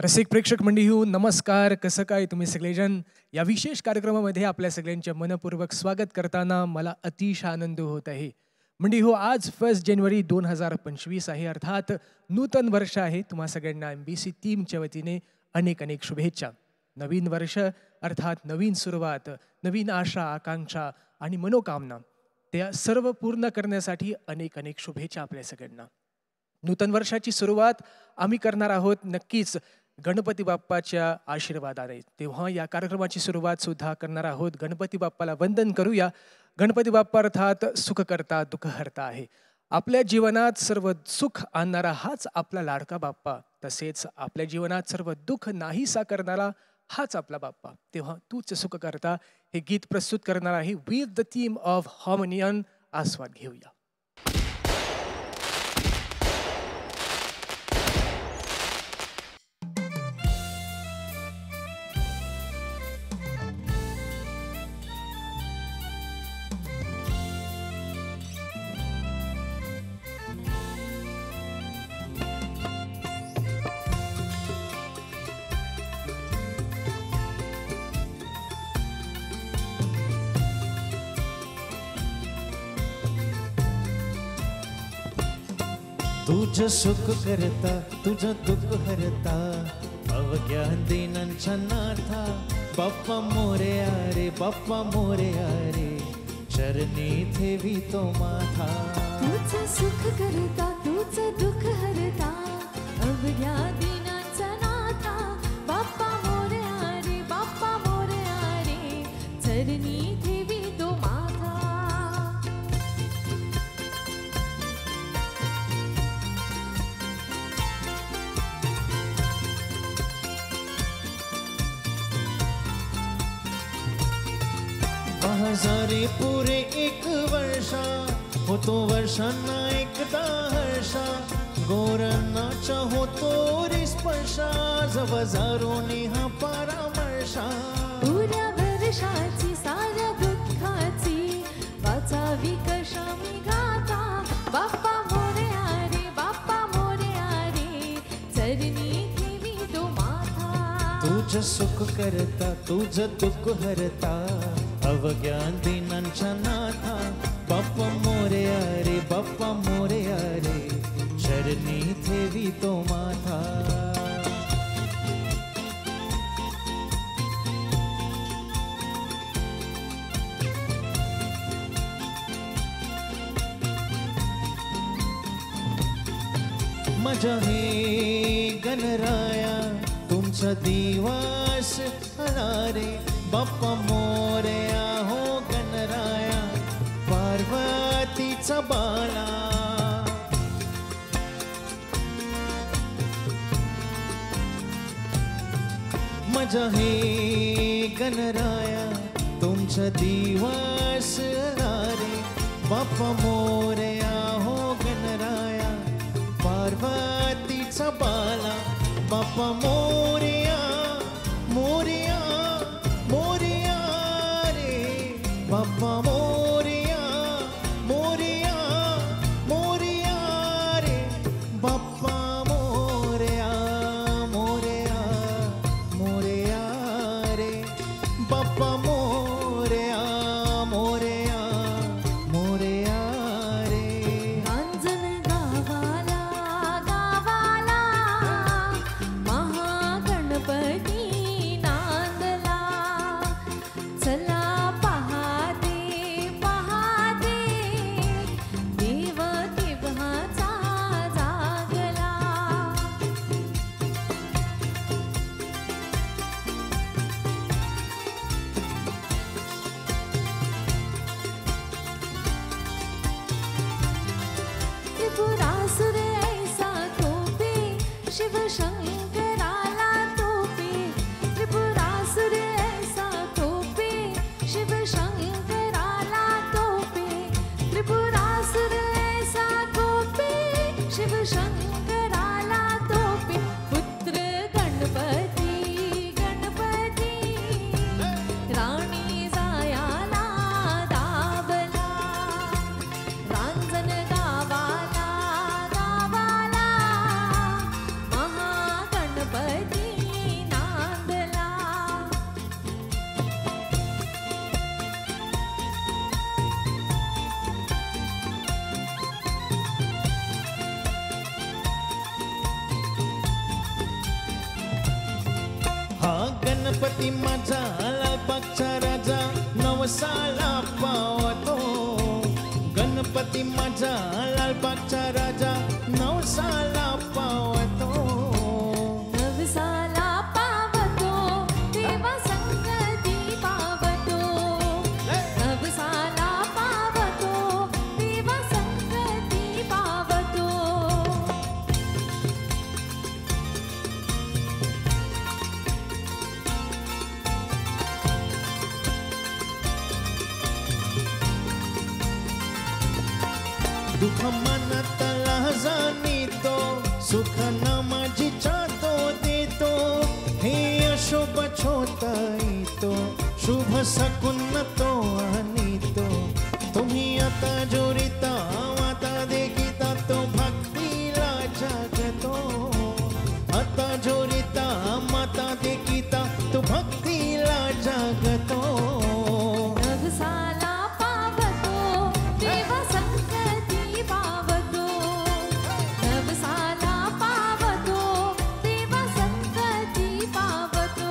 रसिक प्रेक्षक मंडळी हो, नमस्कार. कसं काय तुम्ही सगळेजण? या विशेष कार्यक्रमामध्ये आपल्या सगळ्यांचे मनपूर्वक स्वागत करताना मला अतिशय आनंद होत आहे. मंडळी हो, आज 1 जानेवारी 2025 आहे. अर्थात नूतन वर्ष आहे. तुम्हा सगळ्यांना MBC टीमच्या वतीने अनेक अनेक शुभेच्छा. नवीन वर्ष अर्थात नवीन सुरुवात, नवीन आशा, आकांक्षा आणि मनोकामना त्या सर्व पूर्ण करण्यासाठी अनेक अनेक शुभेच्छा आपल्या सगळ्यांना. नूतन वर्षाची सुरुवात आम्ही करणार आहोत नक्कीच गणपती बाप्पाच्या आशीर्वादाने. तेव्हा या कार्यक्रमाची सुरुवात सुद्धा करणार आहोत. गणपती बाप्पाला वंदन करूया. गणपती बाप्पा अर्थात सुखकर्ता दुःखहर्ता आहे. आपल्या जीवनात सर्व सुख आणणारा हाच आपला लाडका बाप्पा, तसेच आपल्या जीवनात सर्व दुःख नाहीसा करणारा हाच आपला बाप्पा. तेव्हा तूच सुख करता हे गीत प्रस्तुत करणार आहे विथ द थीम ऑफ हार्मोनियन. आस्वाद घेऊया. तुझं सुख करता तुझं दुःख हरता अवघ्या दिनांच्या नाथा बाप्पा मोरया रे बाप्पा मोरया रे चरणी ठेवी तो माथा. तुझं सुख करता तुझं दुःख हरता अवघ्या दिनांचा नाथा बाप्पा मोरया रे बाप्पा मोरया रे चरणी ठेवी तो माथा. हजारे पुरे एक वर्षा होतो वर्षांना एकदा हर्षा गोरांनाचा होतो रे स्पर्शा जवजारोनी हा परामर्शा. पुऱ्या वर्षाची साऱ्या दुःखाची वाचावी कशा मी गाता बाप्पा मोरया रे बाप्पा मोरया रे चरणी ठेवी तो माथा. तुझं सुख करता तुझं दुःख हरता अवघ्या दिनांच्या नाथा बाप्पा मोरया रे बाप्पा मोरया रे चरणी ठेवी तो माथा. माझ्या हे गणराया तुमचा दिवस आला रे बाप्पा मोरया हो गणराया पार्वतीचा बाळा. माझा हे गणराया तुमचा दिवस आला रे बाप्पा मोरया हो गणराया पार्वतीचा बाळा. बाप्पा मोरया मोरया मोरया रे बाप्पा मोरया मोरया मोरया रे बाप्पा मोरया मोरया मोरया रे बाप्पा मोरया मोरया मोरया रे. अंजन गावाला गावाला महागणपती नांदला चला पहाते पहाते देव केव्हाचा जागला. त्रिपुरासुर ऐसा तोपे शिवशंकराला तोपे. त्रिपुरासुर ऐसा तोपे शिवशंकराला तोपे. त्रिपुरासुर ऐसा तोपे शिवशंकराला तोपे. पुत्र गणपती गणपती राणी जायाला दाबला. रांजण गावाला गावाला महा गणपती माझा लालबागचा राजा नवसाला पावतो गणपती माझा लालबागचा राजा नवसाला पावतो नवसाला पावतो देवा संगती पावतो नवसाला पावतो देवा संगती पावतो दुःख मनातला जाणीतो सुख न माझी चातो देतो हे अशुभ छोताईतो शुभ सकुन तो आणीतो तुम्ही आता जोरिता आता देखीता तो भक्तीला जागतो आता जोरिता माता देखीता तो भक्तीला जागतो नवसाला पावतो देवा संगती पावतो नवसाला पावतो देवा संगती पावतो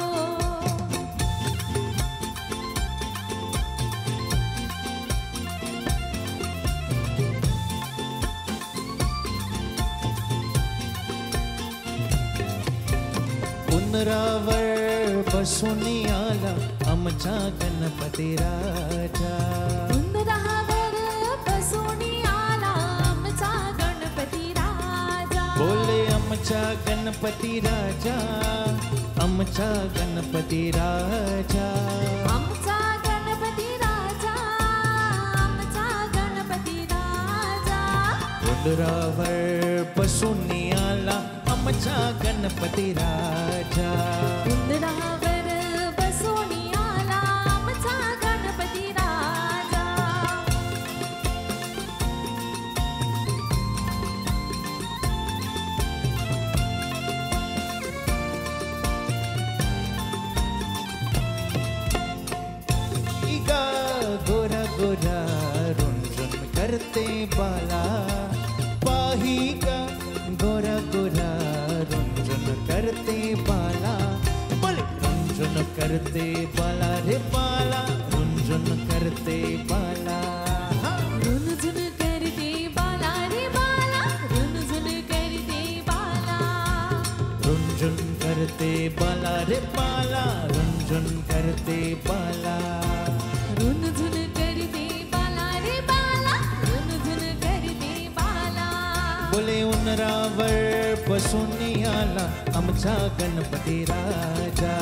पुनरावर बसून आला आमचा गणपती राजा उंदरावर बसून आला आमचा गणपती राजा बोले आमचा गणपती राजा आमचा गणपती राजा आमचा गणपती राजा आमचा गणपती राजा पुनरावर बसून आला आमचा गणपती राजा उंदरावर बसून आला आमचा गणपती राजा इगा गोरा गोरा रुंझुन करते बाला पाहिगा गोरा गोरा रुंझुन करते बाला बोले रुंझुन करते बाला रे बाला रुंझुन करते बाला रुनझुन करते बाला रे बाला रुनझुन करते बाला रुंझुन करते बाला रे बाला रुंझुन करते बाला रुनझुन करते बाला रे बाला रुनझुन करते बाला बोले उनरावर बसून आला आमचा गणपती राजा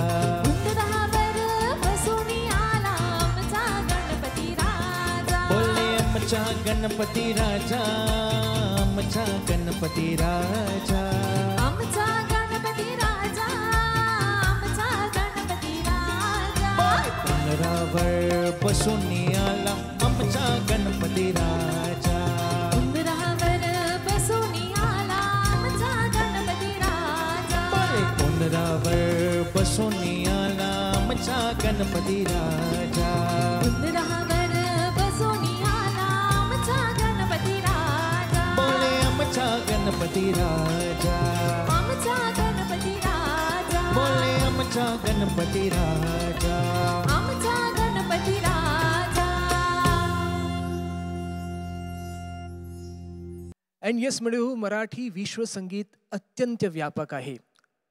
उंदरावर बसून आला आमचा गणपती राजा बोले आमचा गणपती राजा आमचा गणपती राजा आमचा गणपती राजा आमचा गणपती राजा उनरावर बसून आला आमचा गणपती राजा उंदरावर बसून आला आमचा गणपती राजा बोले उनरावर बसून आला आमचा गणपती राजा उंदरावर बसून आला आमचा गणपती राजा बोले आमचा गणपती राजा आमचा गणपती राजा बोले आमचा गणपती राजा आमचा गणपती राजा अँड येस मंडळी, मराठी विश्वसंगीत अत्यंत व्यापक आहे.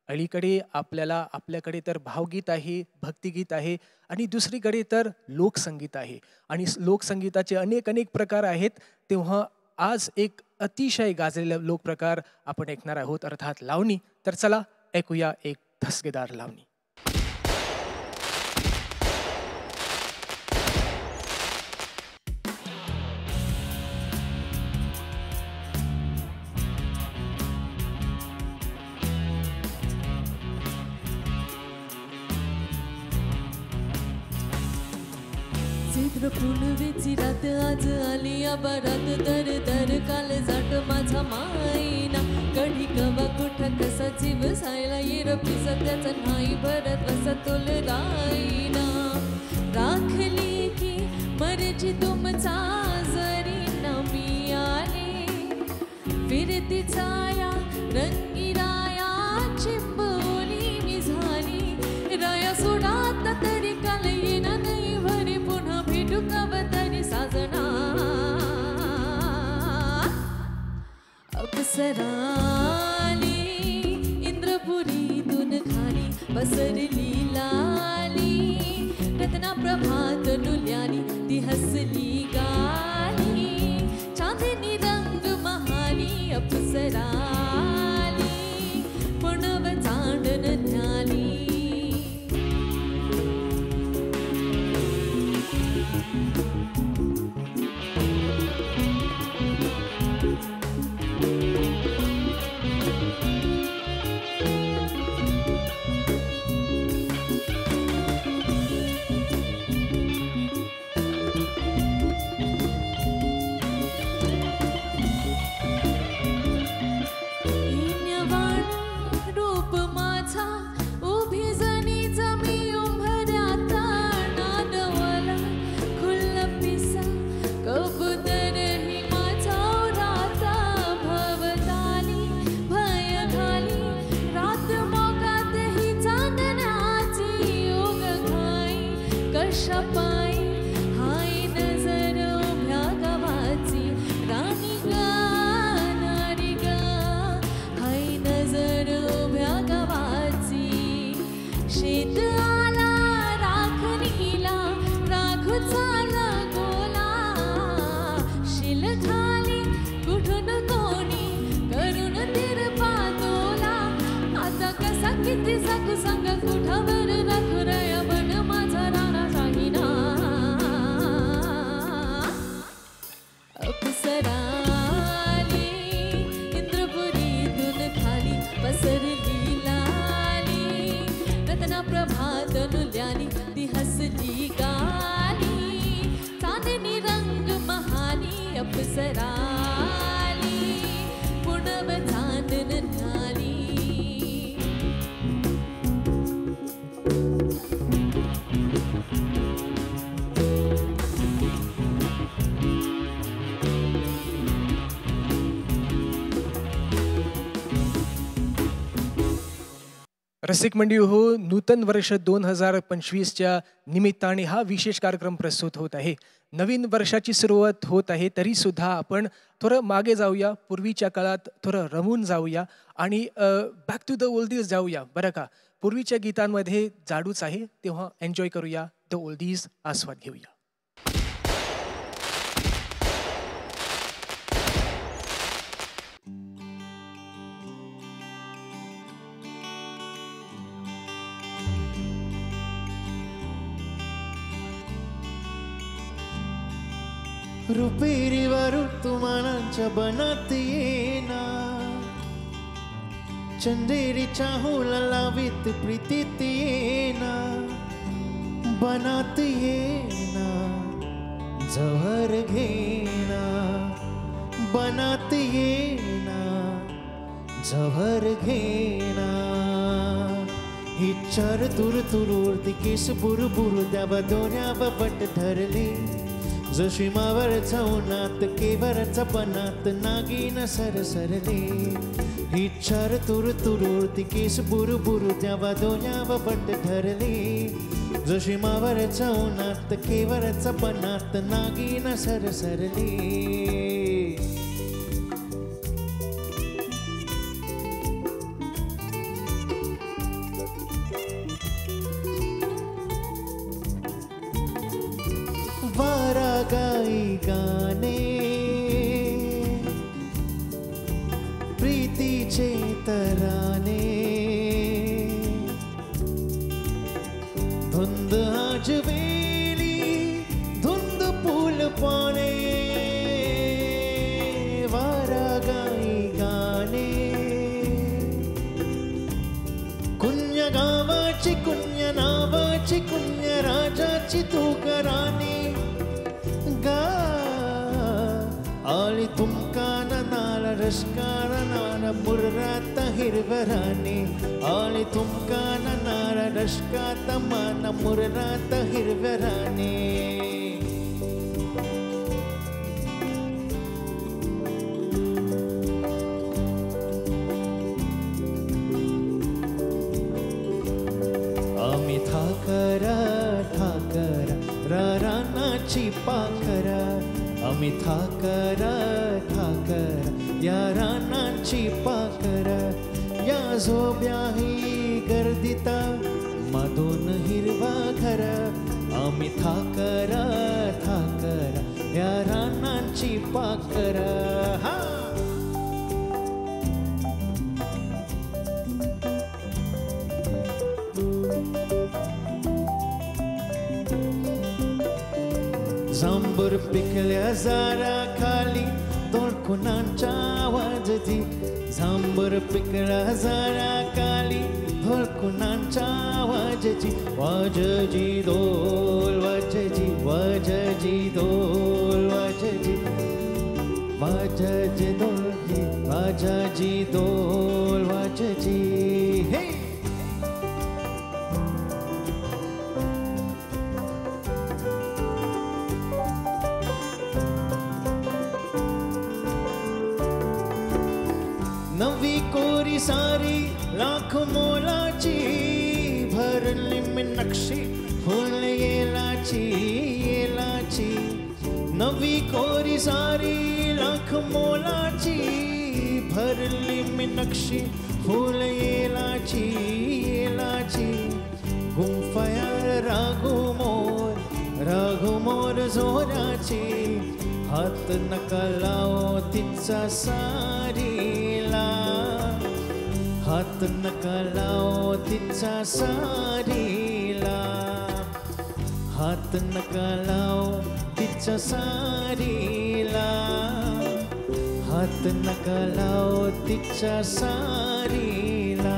अलीकडे आपल्याकडे तर भावगीत आहे, भक्तिगीत आहे आणि दुसरीकडे तर लोकसंगीत आहे. आणि लोकसंगीताचे अनेक प्रकार आहेत. तेव्हा आज एक अतिशय गाजलेला लोकप्रकार आपण ऐकणार आहोत, अर्थात लावणी. तर चला ऐकूया एक धसकेदार लावणी. चित्र पुनवेची रात आज आली आबारात दर दर काल जाट माझा मायना कढी कवा कुठा कसा जीव सायला येर पिसा त्याचा नाही भरत बसा तोल राईना राखली की मर्जी तुमचा जरी न मी आले फिरती छाया रंगी राया चिंबोली मी झाली राया सोडा अप्सराली इंद्रपुरीतून खाली पसरली लाली रत्नाप्रभात नुल्यानी ती हसली गाली चांदणी रंग महाली अप्सराली पुणव चांदन न्याली रसिक मंडळी हो, नूतन वर्ष 2025च्या निमित्ताने हा विशेष कार्यक्रम प्रस्तुत होत आहे. नवीन वर्षाची सुरुवात होत आहे तरी सुद्धा आपण थोडं मागे जाऊया, पूर्वीच्या काळात थोडं रमून जाऊया आणि बॅक टू द ओल्डीज जाऊया बरं का. पूर्वीच्या गीतांमध्ये जाडूच आहे, तेव्हा एन्जॉय करूया, द ओल्डीज आस्वाद घेऊया. रुपेरी ऋतुमानांच्या बनात येना चंदेरी चाहूला लावित प्रीतीत येना बनात येना जहर घेना बनात येना जहर घेना ही चार तुर तुरती केस बुरबुर द्यावा दोन्यावा बट धरले जशी मावरचा उन्हात केवरचा बनात नागिन सरसरले ही चार तुर तुरती केस बुरबुर द्यावा दोन्यावा बट धरले जशी मावरचा उन्हात केवरचा बनात नागिन सरसरले. वारा गाई गाणे प्रीतीचे तराने धुंद आजवेली धुंद फूल पाने वारा गाई गाणे कुण्य गावाची कुण्य नावाची कुण्य राजाची तू कराने आली तुमका नाला रशकार नाला मुर्रात हिरवराने आली तुमका नाला रशकात मान मुर्रात हिरवराने. आम्ही ठाकरा रानाची पाखरा आम्ही ठाकरा या रानाची रानांची पाकर या झोब्याही गर्दीता मधून हिरवा घर आम्ही थाकर या रानांची पाकर हा जांभूर पिकल्या जरा खाली धोळकुणांच्या आवाजची जांभूर पिकल्या जरा खाली धोळकुणांच्या आवाजची वाजजी ढोल वाजजी ढोल वाजजी ढोल वाजजी हे नवी कोरी सारी लाख मोलाची भरली मी नक्षी फुल येलाची नवी कोरी सारी लाख मोलाची भरली मी नक्षी फुल येलाची गुंफयार राघू मोर जोराची हात नका लावो तिचा सारीला हात नका लावो तिचा सारीला हात नका लावो तिचा सारीला हात नका लावो तिच्या सारीला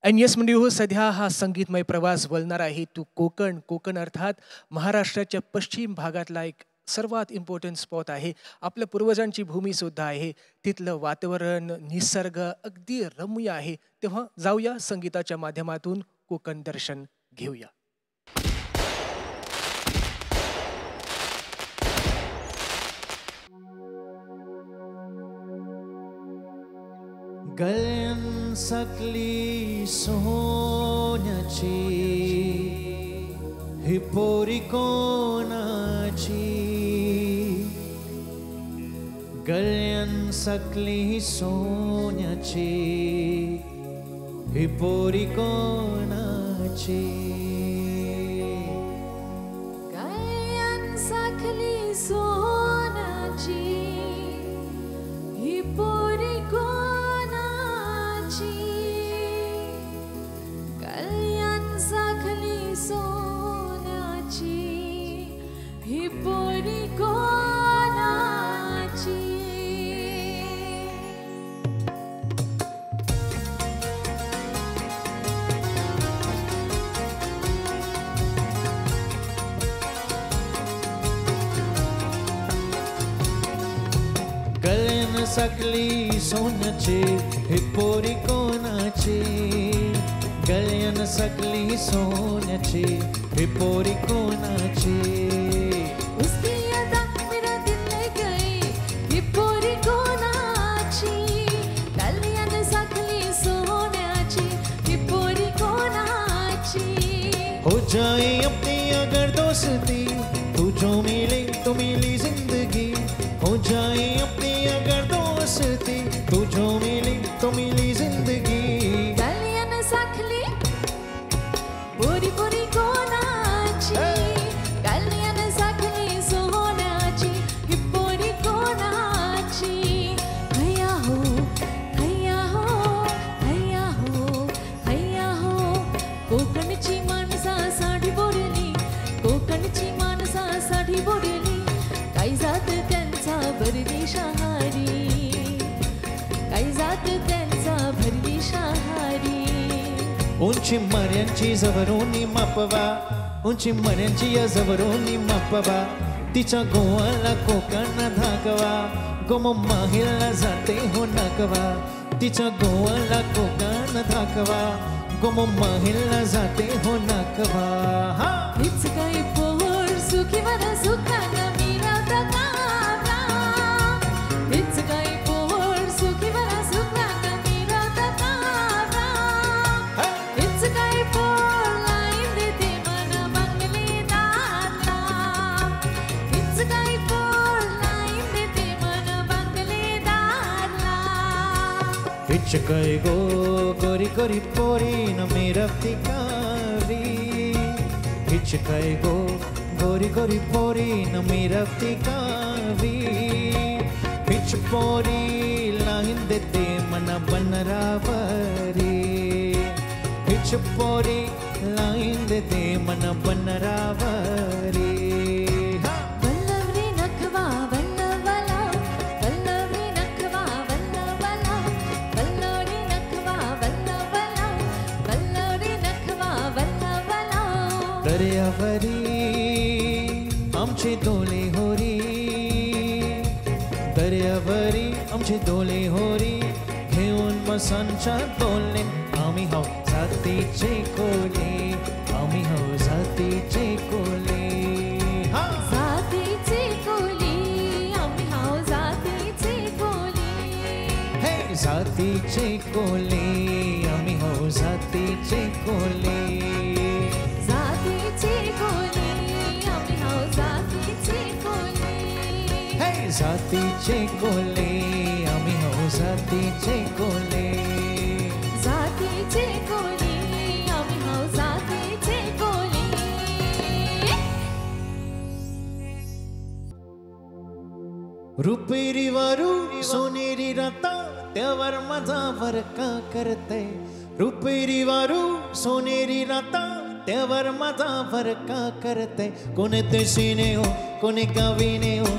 अँड येस म्हणजे हो सध्या हा संगीतमय प्रवास बोलणार आहे तू कोकण अर्थात महाराष्ट्राच्या पश्चिम भागातला एक सर्वात इम्पॉर्टंट स्पॉट आहे आपल्या पूर्वजांची भूमी सुद्धा आहे तिथलं वातावरण निसर्ग अगदी रम्य आहे तेव्हा जाऊया संगीताच्या माध्यमातून कोकण दर्शन घेऊया गळ्यान सकली सोन्याची ही पोरी कोणाची गळ्यान सकली सोन्याची ही पोरी कोणाची गळ्यान साखली सोनाची ही पोरी कोणाची गळ्यान साखली सोन्याची ही पोरी कोणाची गळ्यान सकली सोन्याची ही पोरी कोणाची गळ्यान सकली सोन्याची ही पोरी कोणाची उसकी अदा मेरा दिल ले गई ही पोरी कोणाची गळ्यान साखली सोन्याची ही पोरी कोणाची हो जाए अपनी अगर दोस्ती तू जो मिले तो मिली जिंदगी हो जाए अपनी अगर दोस्ती तू जो मिले तो मिली जिंदगी गळ्यान साखली पोरी पोरी कोणाची गळ्यान साखली सोन्याची ही पोरी कोणाची हैया हो हैया हो हैया हो हैया हो कोकणची माणसासाठी बोलली कोकणची माणसासाठी बोलली काय जात त्यांचा भरली शहारी काय जात त्यांचा भरली शहारी उंची मऱ्यांची जवरोनी मापवा उंची मऱ्यांची या जवरोनी मापवा तिच्या गोवाला कोकण धाकवा गोम माहिलला जाते हो नाकवा तिच्या गोवाला कोकण धाकवा गोम माहिलला जाते हो नाकवा हा हीच काही पोर सुखी मला सुखानं मिळवता काव्या हीच काही पोर हिचकाय गो गोरी गोरी पोरी न मी रफ्तिकारी हिचकाय गो गोरी गोरी पोरी न मी रफ्तिकारी हिच पोरी लाईन देते मना बनरावरी हिच पोरी लाईन देते मना बनरावरी वल्लवरे नखवा वल्लवला वल्लवरे नखवा वल्लवला वल्लवरे नखवा वल्लवला वल्लवरे नखवा वल्लवला दर्यावरी आमचे दोले होरी दर्यावरी आमचे दोले होरी घेऊन मसांच्या दोले आम्ही हाव जातीचे कोले आम्ही हाव जातीचे कोले जातीचे कोली आम्ही हाव जातीचे कोली हे जातीचे कोले आम्ही हाव जातीचे कोले जातीचे कोली आम्ही हाव जातीचे कोली हे जातीचे कोले आम्ही हाव जातीचे कोले जातीचे कोली आम्ही हाव जातीचे कोली रुपेरी वारू सोनेरी राता त्यावर माझा का करते रुपेरी वारू सोनेरी राता त्यावर माझा का करते कोणी देशीने हो कोणी गावीने हो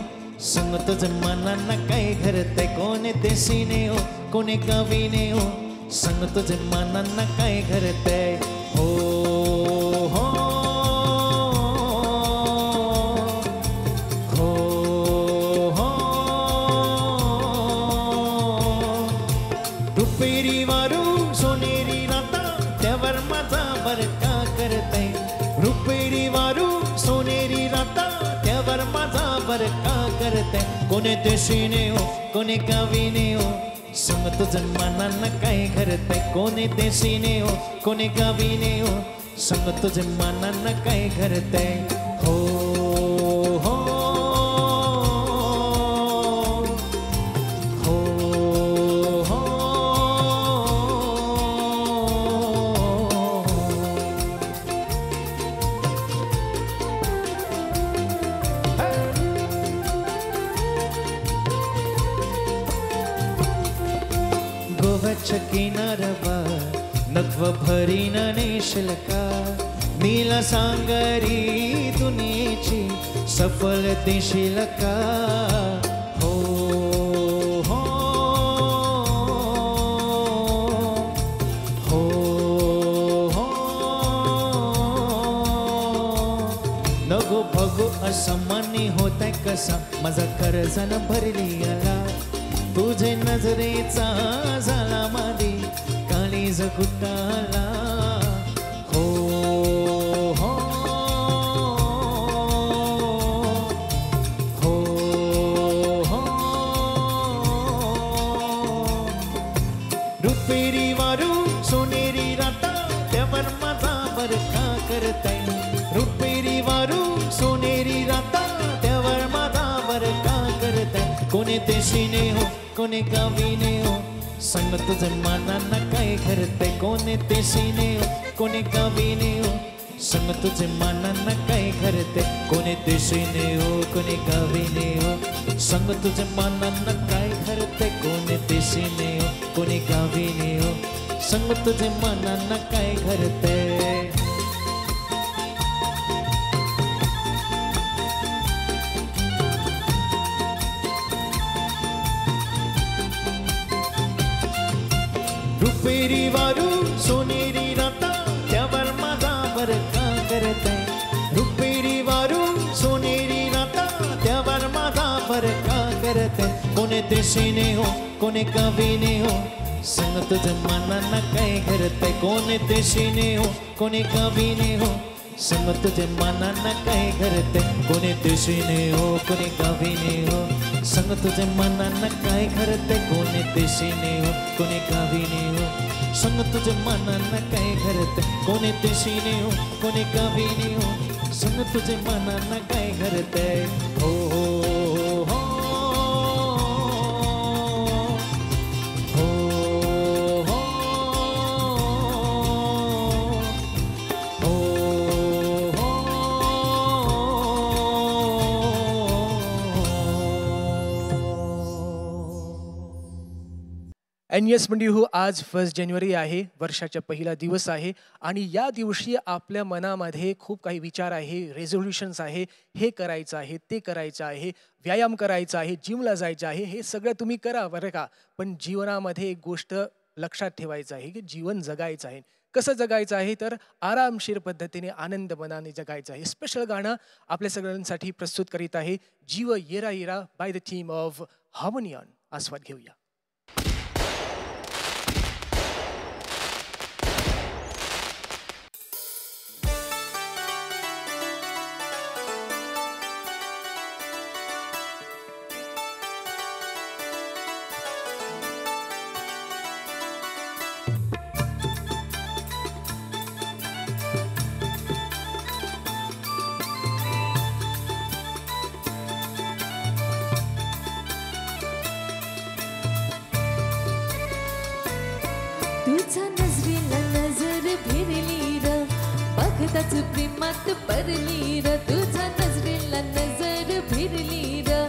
संग तुझं मनांना काय घरते कोणी देशीने हो कोणी गावीने हो संग तुझं मनांना काय घरते हो हो रुपेरी वारू सोनेरी राता त्यावर माझा का करते रुपेरी वारू सोनेरी राता त्यावर माझा का करते कोणी देशीने हो कोणी गावीने हो संग तुझं मनांना काय घरते कोणी देशीने हो कोणी गावीने हो संग तुझं मनांना काय घरते हो हो गोव्याच्या किनाऱ्यावर नक्व भरीन नेशलका नीला सांगरी दुनियेची सफल दिशील का हो हो हो हो नगो भगो असं मनी होतंय कसा माझा कर्जन भरली आला तुझे नजरेचा झाला मादी काळीज गुटाला हो हो हो हो रुपेरी वारू सोनेरी राता त्यावर माझा का करताय रुपेरी वारू सोनेरी राता त्यावर माझा का करताय कोणी देशीने हो कोणी गावीने हो संग तुझं मनांना काय घरते कोणी देशीने हो कोणी गावीने हो संग तुझे मनांना काय घरते कोणी देशीने हो कोणी गावीने हो संग तुझे मनांना काय घरते कोणी देशीने हो कोणी गावीने हो संग तुझे मनांना काय घरते रुपेरी वारू सोनेरी राता त्यावर माझा का करते रुपेरी वारू सोनेरी राता त्यावर माझा का करते कोणी देशीने हो कोणी गावीने हो संग तुझं मनांना काय घरते कोणी देशीने हो कोणी गावीने हो संग तुझे मनांना काय घरते कोणी देशीने हो कोणी गावीने हो संग तुझे मनांना काय घरते कोणी देशीने हो कोणी गावीने हो संग तुझे मनांना काय घरते कोणी देशीने हो कोणी गावीने हो संग तुझे मनांना काय घरते हो हो हो येस मंडी हो, आज 1 जानेवारी आहे, वर्षाचा पहिला दिवस आहे आणि या दिवशी आपल्या मनामध्ये खूप काही विचार आहे, रेझोल्युशन्स आहे, हे करायचं आहे, ते करायचं आहे, व्यायाम करायचा आहे, जिमला जायचं आहे, हे सगळं तुम्ही करा बरं का. पण जीवनामध्ये एक गोष्ट लक्षात ठेवायचं आहे की जीवन जगायचं आहे. कसं जगायचं आहे तर आरामशीर पद्धतीने आनंद मनाने जगायचं आहे. स्पेशल गाणं आपल्या सगळ्यांसाठी प्रस्तुत करीत आहे जीव येरा येरा बाय द टीम ऑफ हार्मोनियन. आस्वाद घेऊया. तुझ्या नजरेला नजर भिरली र, बघताच प्रेमात पडली र. तुझ्या नजरेला नजर भिरली र,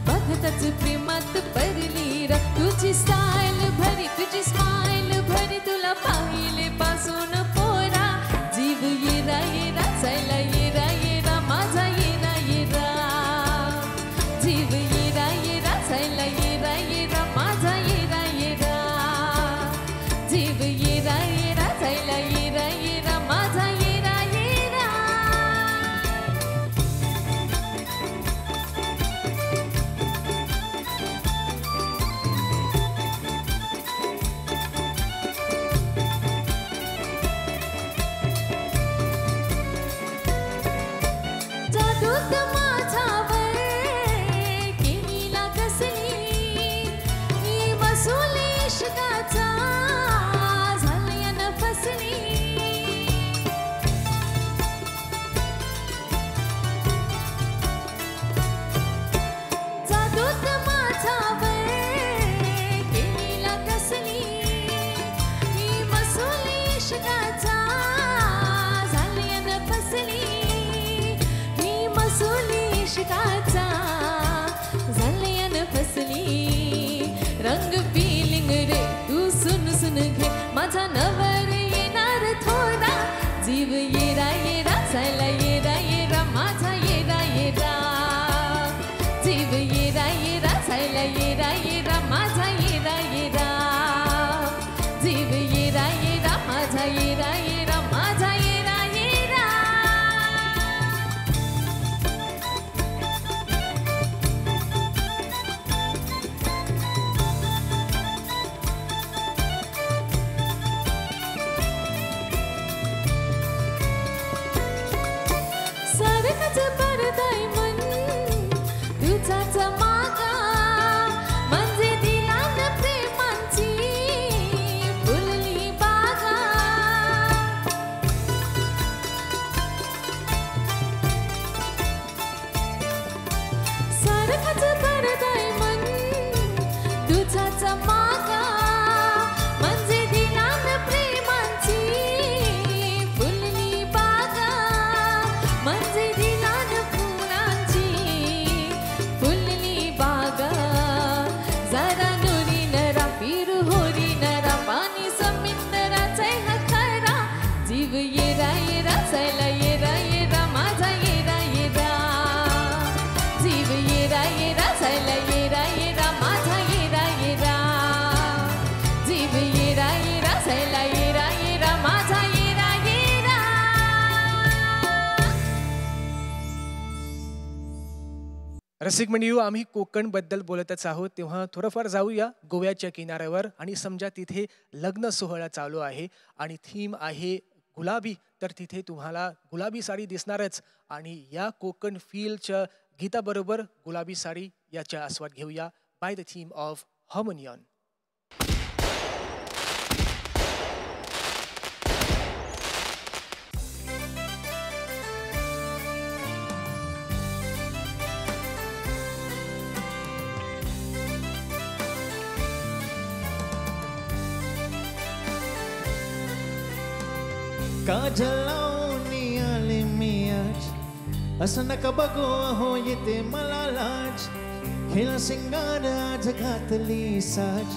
बघताच प्रेमात पडली र. तुझी स्टाईल भरी, तुझी स्माईल भरी, तुला पाहिले पासून पोरा जीव येरा येरा चायला येरा येरा माझा येरा येरा. जीव येरा येरा चायला येरा येरा माझा येरा येरा. जीव येरा येरा जायला येरा येरा माझा येरा येरा. जादूत माझ्यावर केलीला कसली, ही वसुली इश्काचा झालयन फसली. जादूत माझ्यावर केलीला कसली, ही वसुली इश्काचा झालयन फसली. ही मसुली इश्काचा झालयन फसली. रंग फिलिंग रे तू सुन सुन घे, माझा नवर येणार थोडा. जीव येरा येरा जायला येरा येरा माझा येरा येरा. जीव येरा येरा जायला येरा येरा माझा येरा येरा. जीव येरा येरा माझा येरा येरा माझा येरा येरा. सारखंच पडतंय मन तुझाच मागा, म्हणजे दिला न प्रेमांची फुलली बागा. सारखंच पडतंय मन तुझाच मागा, म्हणजे दिला न प्रेमांची फुलली बागा. म्हणजे दिला न फुलांची फुलली बागा. जरा नुरी नरा पीर होरी नरा, पाणी समिंदराचा हा खरा. जीव येरा येरा जायला येरा येरा माझा येरा येरा. जीव येरा येरा जायला येरा येरा माझा येरा येरा. जीव येरा येरा जायला येरा येरा माझा येरा येरा. रसिक मंडळी, आम्ही कोकण बद्दल बोलतच आहोत, तेव्हा थोडंफार जाऊया गोव्याच्या किनाऱ्यावर आणि समजा तिथे लग्न सोहळा चालू आहे आणि थीम आहे गुलाबी, तर तिथे तुम्हाला गुलाबी साडी दिसणारच. आणि या कोकण फीलच्या गीताबरोबर गुलाबी साडी याचा आस्वाद घेऊया बाय द थीम ऑफ हार्मोनियन. काजल लावून आले मी आज, असं नका बघू हो येते मला लाज. हिला सिंगार आज घातली साज,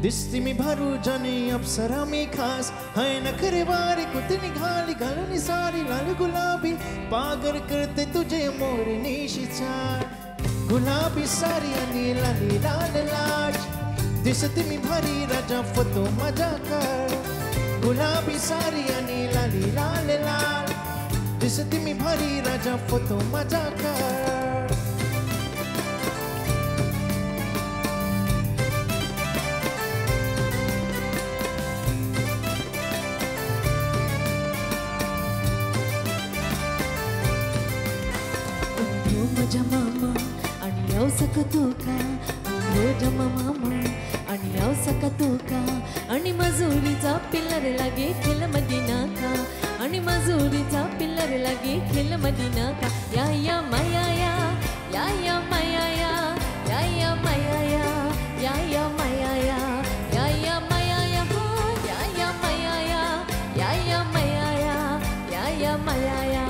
दिसती मी भारू जाने अप्सरा मी खास है नखरे वारी कुत निघाली घालून सारी लाल गुलाबी पागल करते तुझे मोरनीशी चाल गुलाबी सारी आणि लाली लाल लाज दिसती मी भारी राजा फोटो माझा कर गुलाबी सारी आणि लाली लाल लाल दिसती मी भारी राजा फोटो माझा कर माझ्या मामा आणि यावसक तुका रोज मामा आणि यावसक तुका आणि मजुरीचा पिल्लर लागे खेल मदीना का आणि मजुरीचा पिल्लर लागे खेल मदीना का या माया या माया या माया या माया या माया हो या माया या माया या माया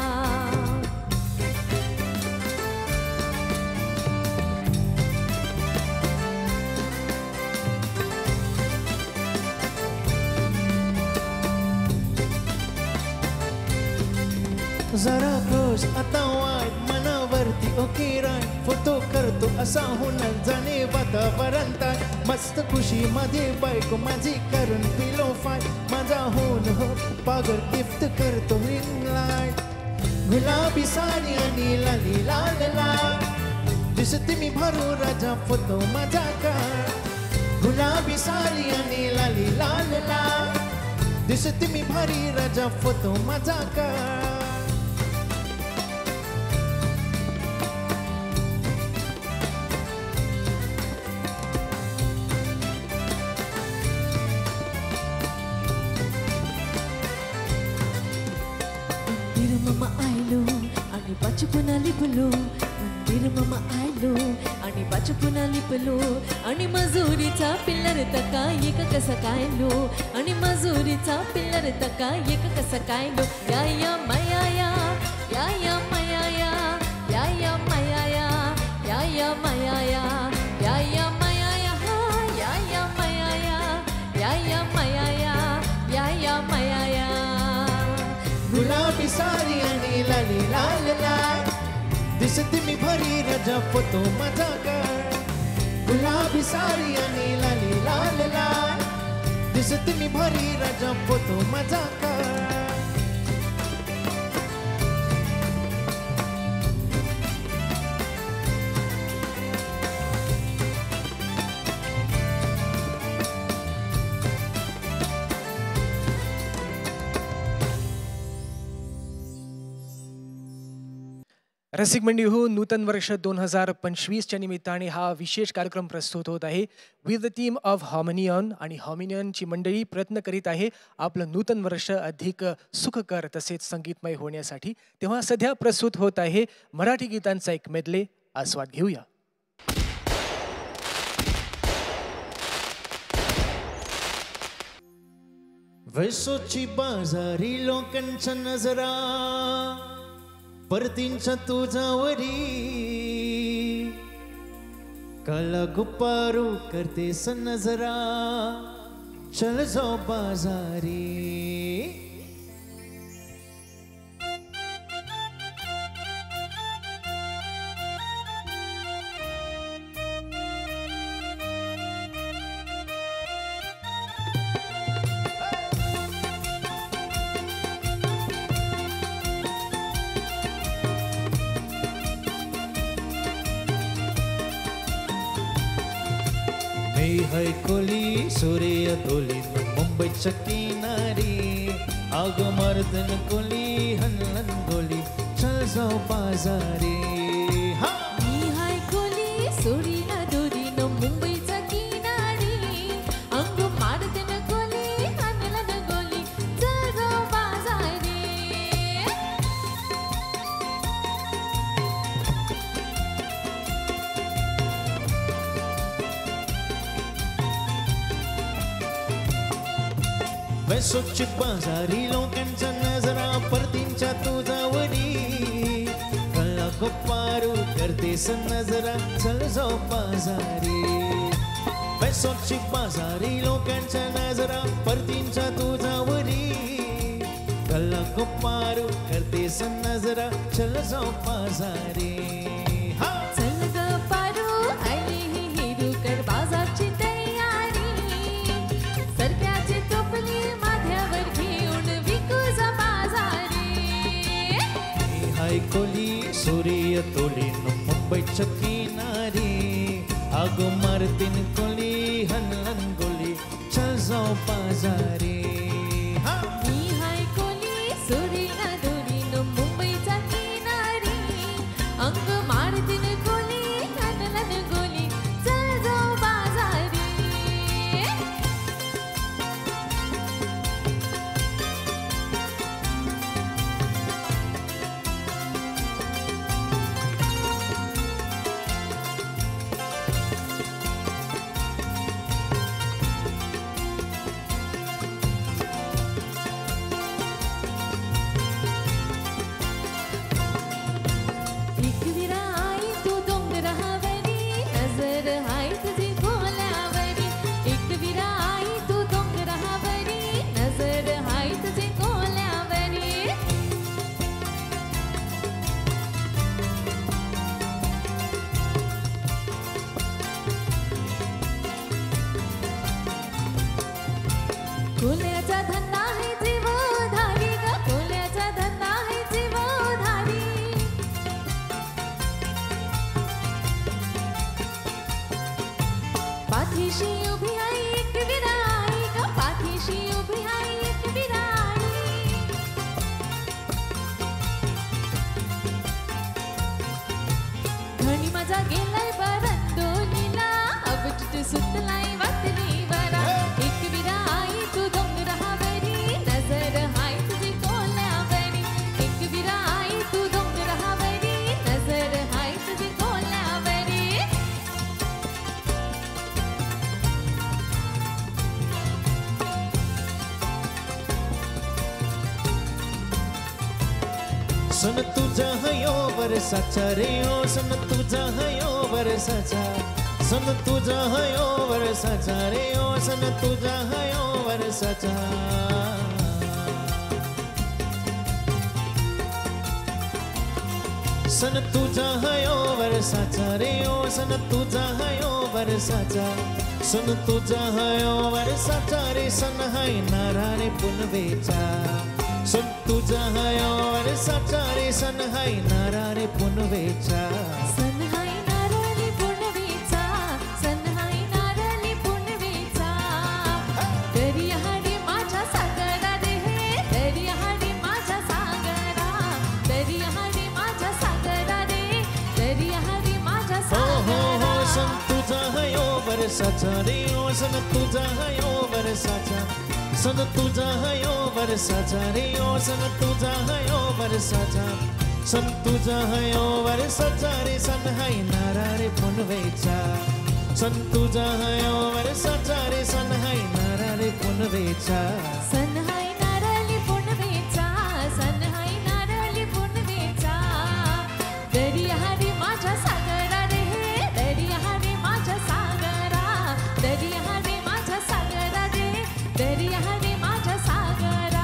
जरा क्लोज आता वाट मनावरती ओके राय फोटो करतो असा होणार जाणे वातावरणात मस्त खुशी मध्ये बायको माझी करून पिलो फाय माझा होऊन हो पागल गिफ्ट करतो रिंग लाईट गुलाबी साडी आणि लाली लाल लाल दिसते मी भरू राजा फोटो माझा का गुलाबी साडी आणि लाली लाल लाल दिसते मी भारी राजा फोटो माझा का ममा आयलो आणि बचपना लिपलो मंदिर ममा आयलो आणि बचपना लिपलो आणि मजुरीचा पिल्लर तका एक कसा कायलो आणि मजुरीचा पिल्लर तका एक कसा कायलो या माया या माया या माया या माया या माया या माया या माया या माया गुलाबी साडी आणि लाली लाल लाल दिसते मी भरी राजा फोटो माझा कर गुलाबी साडी आणि लाली लाल लाल दिसते मी भरी राजा फोटो माझा कर रसिक मंडी हो नूतन वर्ष 2025च्या निमित्ताने हा विशेष कार्यक्रम प्रस्तुत होत आहे विथ द टीम ऑफ हार्मोनियन आणि हार्मोनियनची मंडळी प्रयत्न करीत आहे आपलं नूतन वर्ष अधिक सुखकर तसेच संगीतमय होण्यासाठी तेव्हा सध्या प्रस्तुत होत आहे मराठी गीतांचा एक मेडले आस्वाद घेऊया वैसोची बाजारी लोकांच्या नजरा परतींच्या तुझावरी काला गुप्पारू करते नजरा चल जाओ बाजारी है कोली सूर्य दोली मुंबईच्या किनारी आग मर्दन कोली हनलन गोली चल जाओ बाजारी मी हाय कोली सोरीला दोरी न मुंबईचा किनारी अंग मारते न गोली हाणला न गोली चल जाऊ बाजारी वैसोची बाजारी लोकांच्या नजरा परतींच्या तुझावरी कला गप्पारू करतेस नजरा चल जाओ बाजारी पैसोची बाजारी लोकांच्या नजरा परतींच्या तुझ्यावरी गल्ला गुप्पारू करतेस नजरा चल जाऊ बाजारी चल ग पारू आली ही हिरूकर बाजारची तयारी सरक्याची टोपली माथ्यावर घेऊन विकू जा बाजारी हाय कोली सूर्य तोलीन मुंबईच्या किनारी आगो मारतीन कोली हनलन गोली चल जाऊ बाजारी मी हाय कोली सुरीना दोरीनो मुंबईचा किनारी अंग मारतीन कोली हनलन गोली चल जाऊ बाजारी एकविरा आई तू डोंगरावरी नजर हाय तुझी कोल्यावरी एकविरा आई तू डोंगरावरी नजर हाय तुझी कोल्यावरी कोल्याचा धंदा आहे जीवधारी ग कोल्याचा धंदा आहे जीवधारी पाठीशी उभी आहे एक विराई ग पाठीशी उभी आहे एक विराई धणी माझा गेलाय बरंदोलीला अबचित सुतलाय वाटली बरा एक विराई तू डोंगरावरी नजर हाय तुझी कोल्यावरी एक विराई तू डोंगरावरी नजर हाय तुझी कोल्यावरी सन तुझा हयो वर्षाचा रे ओ सन तुझा हयो वर्षाचा सन तुझा हयो वर्षाचा रे ओ सन तुझा हयो वर्षाचा सन तुझा हयो वर्षाचा रे ओ सन तुझा हयो वर्षाचा सन तुझा हयो वर्षाचा रे सन हाय नारा रे पुनवेचा सन तुझा हयो वर्षाचा रे सन हाय नारा रे पुनवेचा सन हाय नारळी पुनवेचा सन हाय नारळी पुनवेचा दर्या हाडी माझ्या सागरा रे दर्या हाडी माझ्या सागरा दर्या हाडी माझ्या सागरा रे दर्या हाडी माझ्या सागरा सन तुझा हयो वर्षाचा रे ओ सन तुझा हयो वर्षाचा सन तुझा हयो वर्षाचा रे ओ सन तुझा हयो वर्षाचा सन तुझा हयो वर्षाचा रे सन हाय नारा रे पुनवेचा सन तुझा हयो वर्षाचा रे सन हाय नारा रे पुनवेचा सन हाय नारळी पुनवेचा सन हाय नारळी पुनवेचा दर्या हाडी माझ्या सागरा रे दर्या हाडी माझ्या सागरा दर्या हाडी माझ्या सागरा रे दर्या हाडी माझ्या सागरा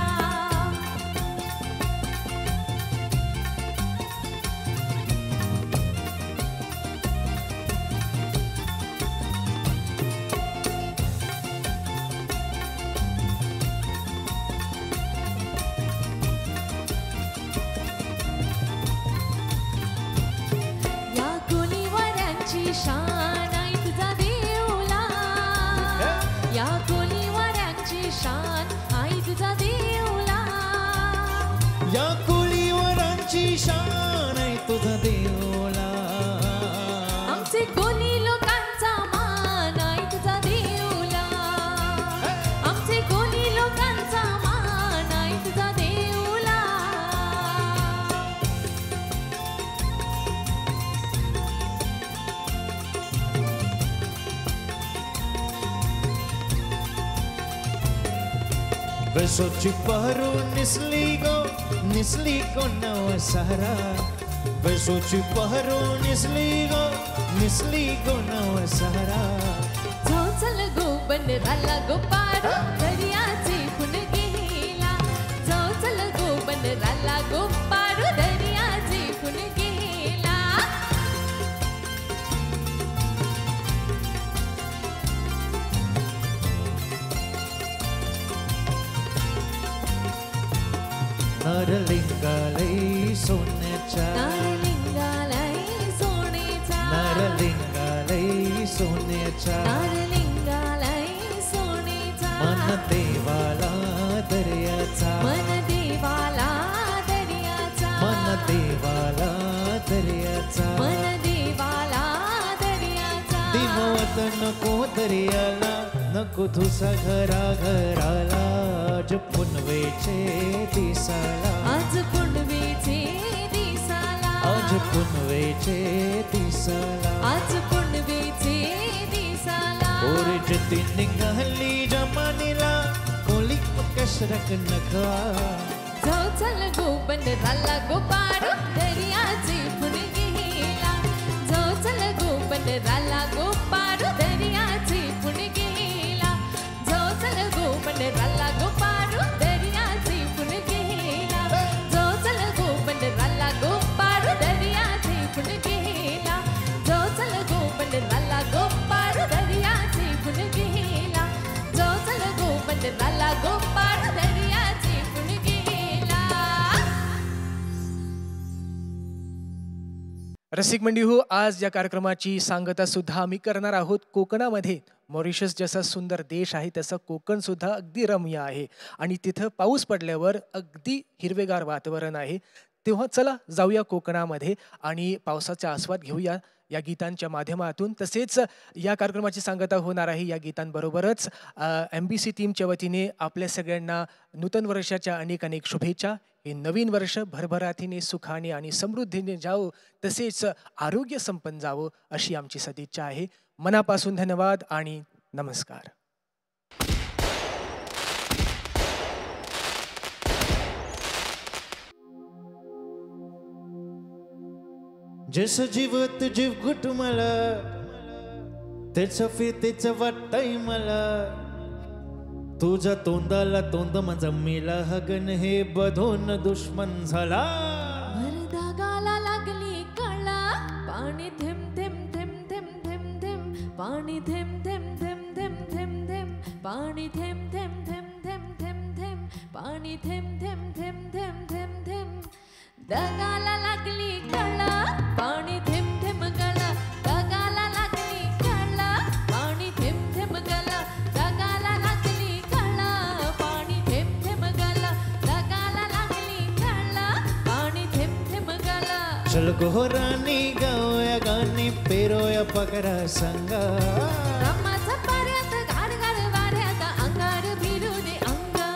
या कोलीवाऱ्यांची शान आई तुझा देऊला या कोलीवाऱ्यांची शान आई तुझा देऊला या कोळीवरांची शान आहे तुझा देवला आमचे कोली लोकांचा मान आई तुझा देऊला आमचे कोली लोकांचा मान आई तुझा देऊला Versoci baru nisli go nawasara Versoci baru nisli go nawasara चल गो बनराला गो पारो दर्याचे फुल गेला जाऊ चल गो बनराला गो पारो दर्याचे फुल गेला नरलिंगालय सोन्याच्या नारलिंगालय सोनेचा नरलिंगालय सोन्याच्या नारलिंगालय सोनेचा मन देवाला दर्याचा मन देवाला दर्याचा मन देवाला दर्याचा मन देवाला दर्याचा दिवत नको दर्याला नको तुझा घरा घराला आज पुनवेचे दिसाला आज पुनवेचे दिसाला आज पुनवेचे दिसाला आज पुनवेचे दिसाला ओरजती निघाली जमानीला कोली कसरक नका जाऊ चल गो बनराला गो पारो दर्याचे फुल गेला जाऊ चल गो बनराला गो पारो दर्याचे फुल गेला जाऊ चल गो बनराला गो पारो दर्याचे फुल गेला जाऊ चल गो बनराला गो पारो दर्याचे फुल गेला जाऊ चल गो बनराला गो पारो दर्याचे फुल गेला जाऊ चल गो बनराला गो पारो दर्याचे फुल गेला रसिक मंडी हो, आज या कार्यक्रमाची सांगता सुद्धा आम्ही करणार आहोत कोकणामध्ये. मॉरिशस जसा सुंदर देश आहे तसं कोकण सुद्धा अगदी रम्य आहे आणि तिथं पाऊस पडल्यावर अगदी हिरवेगार वातावरण आहे. तेव्हा चला जाऊया कोकणामध्ये आणि पावसाचा आस्वाद घेऊया या गीतांच्या माध्यमातून. तसेच या कार्यक्रमाची सांगता होणार आहे या गीतांबरोबरच MBC टीमच्या वतीने आपल्या सगळ्यांना नूतन वर्षाच्या अनेक अनेक शुभेच्छा. हे नवीन वर्ष भरभराटीने सुखाने आणि समृद्धीने जावो तसेच आरोग्य संपन्न जावो अशी आमची सदिच्छा आहे. मनापासून धन्यवाद आणि नमस्कार. जस जीवत जीव घुट मला त्याच फिरतेच वाटतय मला तुझ्या तोंडाला तोंड माझा मेला हगन हे बधून दुश्मन झाला. भरधागाला लागली कळा पाणी थेंब थेंब थेंब थेंब थेंब थेंब पाणी थेंब थेंब थेंब थेंब थेंब थेंब पाणी थेंब थेंब थेंब थेंब थेंब थेंब पाणी थेंब थेंब थेंब थेंब थेंब थेंब दगाला लागली कळा पाणी थेंब थेंब गळा दगाला लागली कळा पाणी थेंब थेंब गळा दगाला लागली कळा पाणी थेंब थेंब गळा दगाला लागली कळा पाणी थेंब थेंब गळा. चल गोरानी गावया गाणी पेरोया पकरा संगा रमाचा पाऱ्यात गाड गाड वाऱ्यात अंगार भिरू दे अंगा.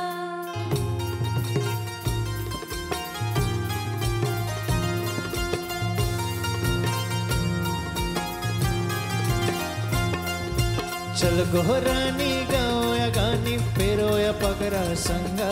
चल गोरानी गावया गाणी पेरोया पकरा संगा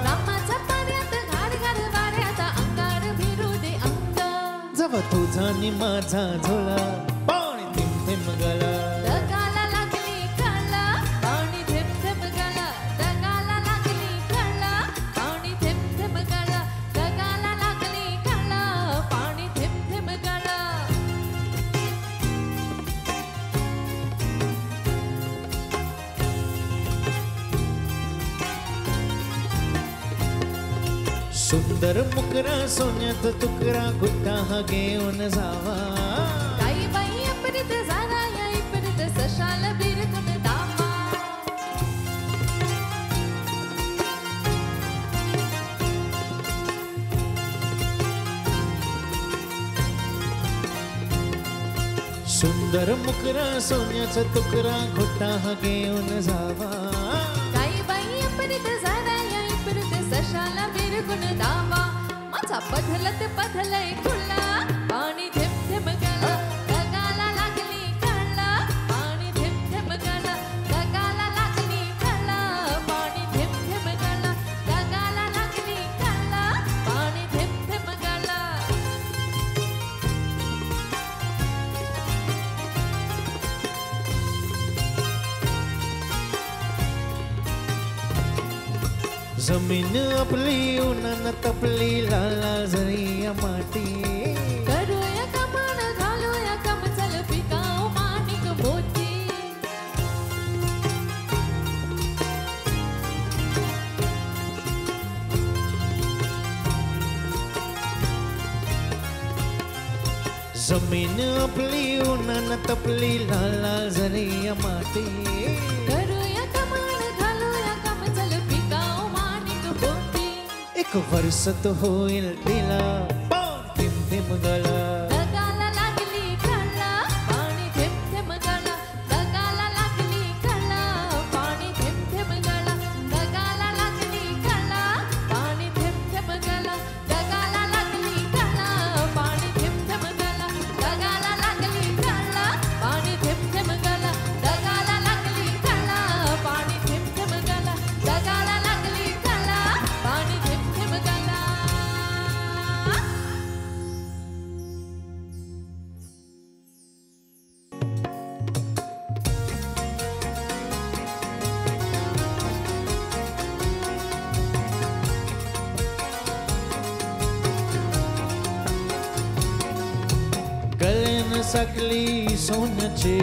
रमाचा पाऱ्यात गाड गाड वाऱ्यात अंगार भिरू दे अंगा. जवा तुझा नि माझा झोला पाणी थेंब थेंब गला दगाला लागली कळा पाणी थेंब थेंब गळा दगाला लागली कळा पाणी थेंब थेंब गळा दगाला लागली कळा पाणी थेंब थेंब गळा. सुंदर मुकरा सोन्यात तुकरा गुट्टा हा घेऊन जावा काही बाई अपरित झाला या इपरित सशाल बिरकुन दामा. सुंदर मुकरा सोन्याचा तुकरा गुट्टा हा घेऊन जावा काही बाई अपरित झाला या इपरित सशाल बिरकुन दामा. माझा पधलत पधलय खुला पाणी थेंब थेंब गळा दगाला लागली कळा पाणी थेंब थेंब गळा दगाला लागली कळा पाणी थेंब थेंब गळा दगाला लागली कळा पाणी थेंब थेंब गळा. जमीन आपली उन्हानं तपली लाल लाल झरी माती करूया कमान घालूया कमचल पिकाऊ माणिक मोती जमीन आपली उन्हानं तपली लाल लाल झरी माती करूया कमान घालूया कमचल पिकाऊ माणिक मोती एक वर्षत होईल तिला थेंब थेंब गळा ढगाला लागली कला पाणी थेंब थेंब गळा ढगाला लागली कला पाणी थेंब थेंब गळा ढगाला लागली कला पाणी थेंब थेंब गळा ढगाला लागली कला पाणी थेंब थेंब गळा ढगाला लागली कला पाणी थेंब थेंब गळा ढगाला लागली कला पाणी थेंब थेंब गळा ढगाला लागली कला पाणी थेंब थेंब गळा गळ्यानं साकली सोन्याची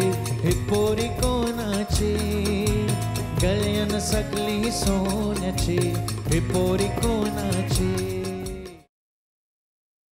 हे पोरी कोणाची गळ्यानं साकली सोन्याची हे पोरी कोणाची